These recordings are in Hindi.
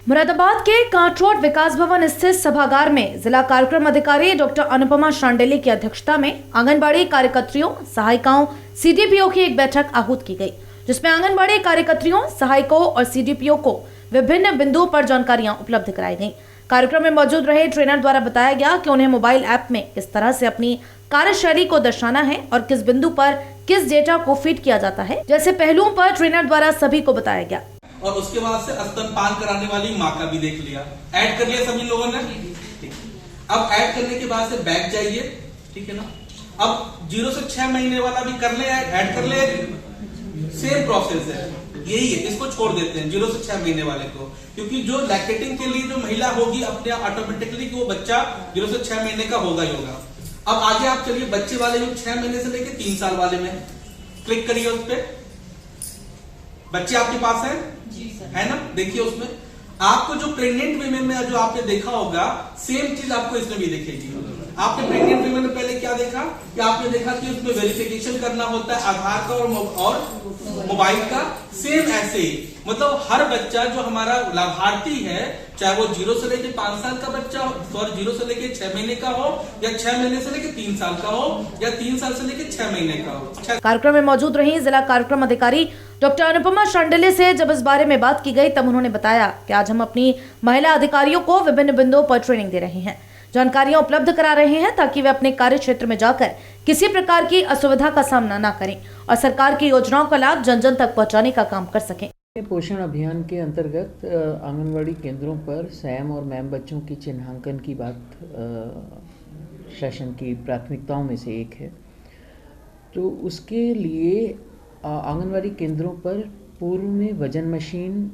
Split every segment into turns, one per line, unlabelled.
मुरादाबाद के कांटरोड विकास भवन स्थित सभागार में जिला कार्यक्रम अधिकारी डॉक्टर अनुपमा शांडिल्य की अध्यक्षता में आंगनबाड़ी कार्यकर्त्रियों, सहायिकाओं, सीडीपीओ की एक बैठक आहूत की गई, जिसमें आंगनबाड़ी कार्यकर्त्रियों, सहायिकों और सीडीपीओ को विभिन्न बिंदुओं पर जानकारियां उपलब्ध कराई गई। कार्यक्रम में मौजूद रहे ट्रेनर द्वारा बताया गया कि उन्हें मोबाइल ऐप में किस तरह से अपनी कार्यशैली को दर्शाना है और किस बिंदु पर किस डेटा को फीड किया जाता है, जैसे पहलुओं पर ट्रेनर द्वारा सभी को बताया गया।
और उसके बाद से स्तनपान कराने वाली माँ का भी देख लिया, ऐड कर लिया सभी लोगों ने। अब ऐड करने के बाद से बैक जाइए, ठीक है ना। अब 0 से 6 महीने वाला भी कर ले, ऐड कर ले, सेम प्रोसेस है, यही है। इसको छोड़ देते हैं 0 से 6 महीने वाले को, क्योंकि जो लैक्टेटिंग के लिए जो महिला होगी अपने ऑटोमेटिकली वो बच्चा 0 से 6 महीने का होगा ही होगा। अब आगे आप चलिए बच्चे वाले जो 6 महीने से लेकर 3 साल वाले में क्लिक करिए, उस पर बच्चे आपके पास है ना। देखिए उसमें आपको जो प्रेग्नेंट वीमेन में जो आपने देखा होगा सेम चीज आपको इसमें भी दिखेगी। आपने प्रेग्नेंट वीमेन में पहले क्या देखा कि आपने देखा कि उसमें वेरिफिकेशन करना होता है आधार का और मोबाइल का। सेम ऐसे ही मतलब हर बच्चा जो हमारा लाभार्थी है, चाहे वो 0 से लेकर 5 साल का बच्चा हो, सॉरी 0 से लेकर 6 महीने का हो, या 6 महीने से लेकर 3 साल का हो, या 3 साल से लेकर 6 महीने का हो।
कार्यक्रम में मौजूद रही जिला कार्यक्रम अधिकारी डॉक्टर अनुपमा शांडिल्य से जब इस बारे में बात की गई तब उन्होंने बताया कि आज हम अपनी महिला अधिकारियों को विभिन्न बिंदुओं पर ट्रेनिंग दे रहे हैं, जानकारियां उपलब्ध करा रहे हैं ताकि वे अपने कार्य क्षेत्र में जाकर किसी प्रकार की असुविधा का सामना न करें और सरकार की योजनाओं का लाभ जन जन तक पहुंचाने का काम कर सकें।
पोषण अभियान के अंतर्गत आंगनवाड़ी केंद्रों पर सैम और मैम बच्चों की चिन्हांकन की बात शासन की प्राथमिकताओं में से एक है। तो उसके लिए आंगनवाड़ी केंद्रों पर पूर्व में वजन मशीन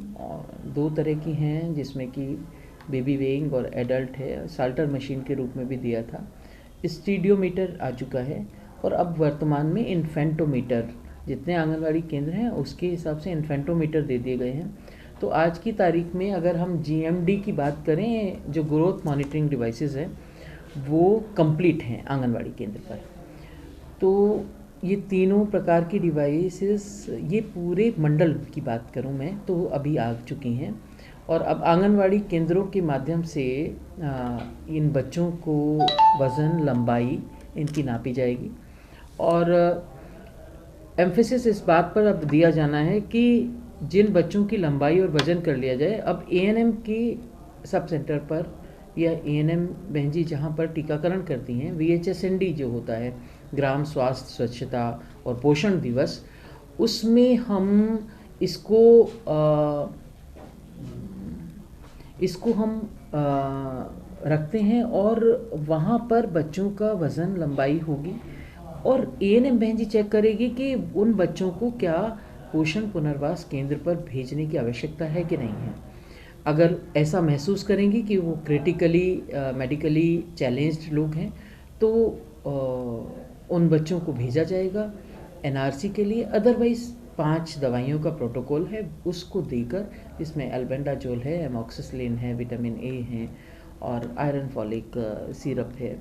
2 तरह की हैं, जिसमें कि बेबी वेइंग और एडल्ट है, साल्टर मशीन के रूप में भी दिया था। स्टीडियोमीटर आ चुका है और अब वर्तमान में इन्फेंटोमीटर, जितने आंगनवाड़ी केंद्र हैं उसके हिसाब से इन्फेंटोमीटर दे दिए गए हैं। तो आज की तारीख में अगर हम जीएमडी की बात करें, जो ग्रोथ मॉनिटरिंग डिवाइसेस हैं, वो कंप्लीट हैं आंगनवाड़ी केंद्र पर। तो ये तीनों प्रकार की डिवाइसेस, ये पूरे मंडल की बात करूं मैं तो अभी आ चुकी हैं और अब आंगनवाड़ी केंद्रों के माध्यम से इन बच्चों को वज़न, लंबाई इनकी नापी जाएगी और एम्फेसिस इस बात पर अब दिया जाना है कि जिन बच्चों की लंबाई और वज़न कर लिया जाए, अब एएनएम की सब सेंटर पर या एएनएम बहन जी जहाँ पर टीकाकरण करती हैं, वीएचएसएनडी जो होता है, ग्राम स्वास्थ्य स्वच्छता और पोषण दिवस, उसमें हम इसको हम रखते हैं और वहाँ पर बच्चों का वज़न, लंबाई होगी और एएनएम बहन जी चेक करेगी कि उन बच्चों को क्या पोषण पुनर्वास केंद्र पर भेजने की आवश्यकता है कि नहीं है। अगर ऐसा महसूस करेंगी कि वो क्रिटिकली मेडिकली चैलेंज्ड लोग हैं तो उन बच्चों को भेजा जाएगा एनआरसी के लिए। अदरवाइज़ 5 दवाइयों का प्रोटोकॉल है, उसको देकर, जिसमें एल्बेंडाजोल है, एमॉक्सिसिलिन है, विटामिन ए है और आयरन फॉलिक सिरप है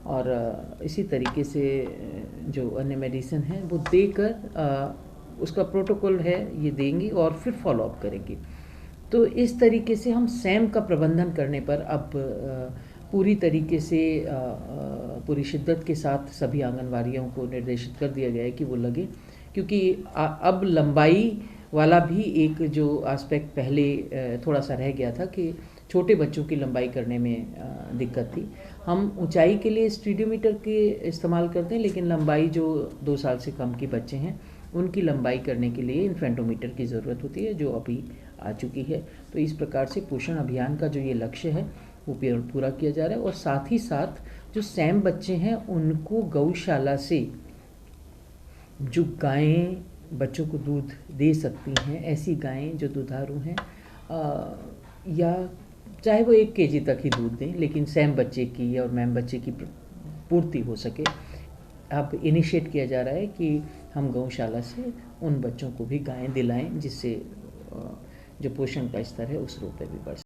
और इसी तरीके से जो अन्य मेडिसिन है वो देकर उसका प्रोटोकॉल है ये देंगी और फिर फॉलोअप करेंगी। तो इस तरीके से हम सैम का प्रबंधन करने पर अब पूरी तरीके से पूरी शिद्दत के साथ सभी आंगनवाड़ियों को निर्देशित कर दिया गया है कि वो लगे, क्योंकि अब लंबाई वाला भी एक जो एस्पेक्ट पहले थोड़ा सा रह गया था कि छोटे बच्चों की लंबाई करने में दिक्कत थी। हम ऊंचाई के लिए स्टीडियोमीटर के इस्तेमाल करते हैं, लेकिन लंबाई जो 2 साल से कम के बच्चे हैं उनकी लंबाई करने के लिए इन्फेंटोमीटर की ज़रूरत होती है, जो अभी आ चुकी है। तो इस प्रकार से पोषण अभियान का जो ये लक्ष्य है वो पूरा किया जा रहा है और साथ ही साथ जो सैम बच्चे हैं उनको गौशाला से जो गायें बच्चों को दूध दे सकती हैं, ऐसी गायें जो दुधारू हैं या चाहे वो 1 केजी तक ही दूध दें, लेकिन सैम बच्चे की और मैम बच्चे की पूर्ति हो सके, अब इनिशिएट किया जा रहा है कि हम गौशाला से उन बच्चों को भी गायें दिलाएं, जिससे जो पोषण का स्तर है उस रूप में भी बढ़ सके।